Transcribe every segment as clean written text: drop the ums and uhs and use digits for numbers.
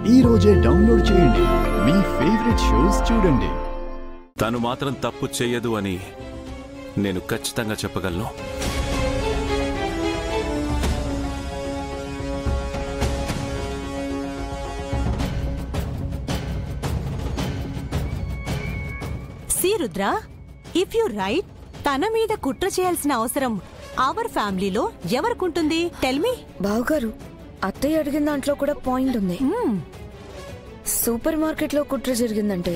ఈ రోజే డౌన్లోడ్ చేయండి. మీ ఫేవరెట్ షోస్ చూడండి. తను మాత్రం తప్పు చేయదు అని నేను ఖచ్చితంగా చెప్పగలను. See Rudra, if you right, తన మీద కుట్ర చేయాల్సిన అవసరం అవర్ ఫ్యామిలీలో ఎవరికుంటుంది? Tell me. బావగారు, అత్తయ్య అడిగిన దాంట్లో కూడా పాయింట్ ఉంది. సూపర్ మార్కెట్ లో కుట్ర జరిగిందంటే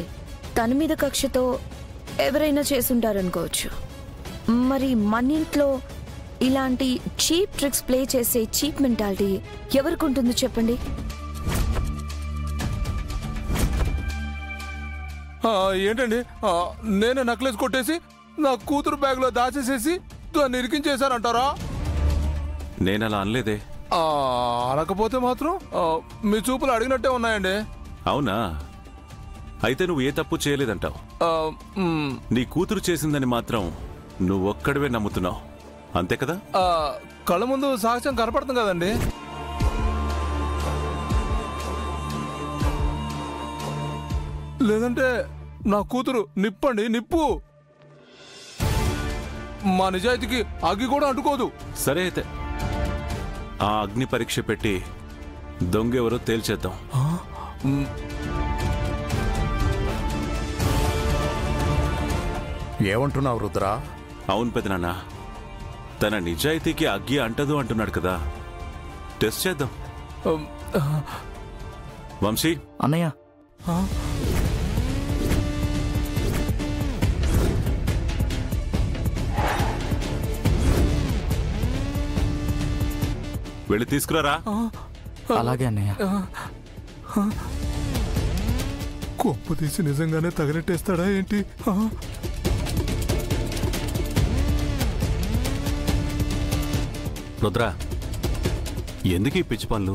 తన మీద కక్షతో ఎవరైనా చేసుంటారనుకోవచ్చు. మరి మన ఇంట్లో ఇలాంటి చీప్ ట్రిక్స్ ప్లే చేసే చీప్ మెంటాలిటీ ఎవరికి ఉంటుంది చెప్పండి? ఏంటండి, నేనే నెక్లెస్ కొట్టేసి నా కూతురు బ్యాగ్ లో దాచేసేసి దాన్ని ఇరికించేశారంటారా? నేనలా అనలేదే. అనకపోతే మాత్రం మీ చూపులు అడిగినట్టే ఉన్నాయండి. అవునా? అయితే నువ్వు ఏ తప్పు చేయలేదంటావు. నీ కూతురు చేసిందని మాత్రం నువ్వొక్కడివే నమ్ముతున్నావు, అంతే కదా? కళ్ళ ముందు సాక్ష్యం కనపడుతుంది కదండి. లేదంటే నా కూతురు నిప్పండి, నిప్పు. మా నిజాయితీకి అగ్గి కూడా అంటుకోదు. సరే, అయితే ఆ అగ్ని పరీక్ష పెట్టి దొంగెవరో తేల్చేద్దాం. ఏమంటున్నావు రుద్రా? అవును పెదనాన్న, తన నిజాయితీకి అగ్గి అంటదు అంటున్నాడు కదా, టెస్ట్ చేద్దాం. వంశీ అన్నయ్య, వెళ్ళి తీసుకురారా. అలాగే అన్నయ్య. కొప్పు తీసి నిజంగానే తగలెట్టేస్తాడా ఏంటి? రుద్ర, ఎందుకు ఈ పిచ్చి పనులు?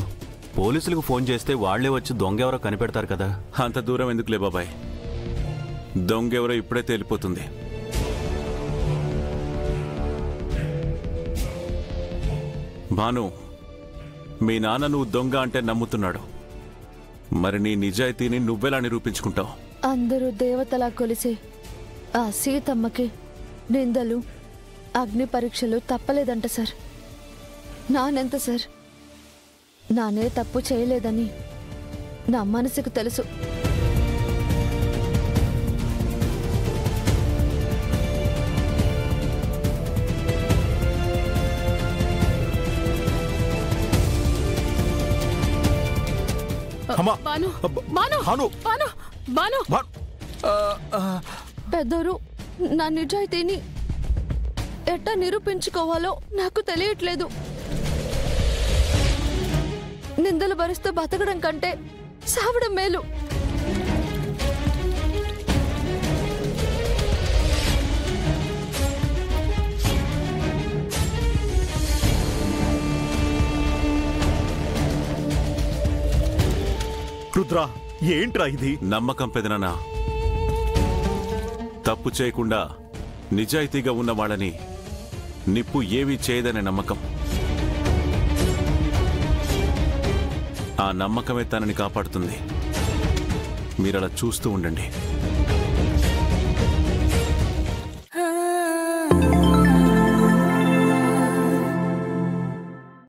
పోలీసులకు ఫోన్ చేస్తే వాళ్లే వచ్చి దొంగెవరో కనిపెడతారు కదా. అంత దూరం ఎందుకులే బాబాయ్, దొంగెవరో ఇప్పుడే తేలిపోతుంది. భాను, మీ నాన్న నువ్వు దొంగ అంటే నమ్ముతున్నాడు. మరి నీ నిజాయితీని నువ్వెలా నిరూపించుకుంటావు? అందరూ దేవతలా కొలిసే ఆ సీతమ్మకి నిందలు, అగ్ని పరీక్షలు తప్పలేదంట సార్. నానెంత సార్, నానే తప్పు చేయలేదని నా మనసుకు తెలుసు. పెద్దరు, నా నిజాయితీని ఎట్టా నిరూపించుకోవాలో నాకు తెలియట్లేదు. నిందలు భరిస్తూ బతకడం కంటే సావడం మేలు. రుద్రా, ఏంట్రా ఇది? నమ్మకం పెదనాన్న. తప్పు చేయకుండా నిజాయితీగా ఉన్న వాళ్ళని నిప్పు ఏమీ చేయదనే నమ్మకం. ఆ నమ్మకమే తనని కాపాడుతుంది. మీరలా చూస్తూ ఉండండి.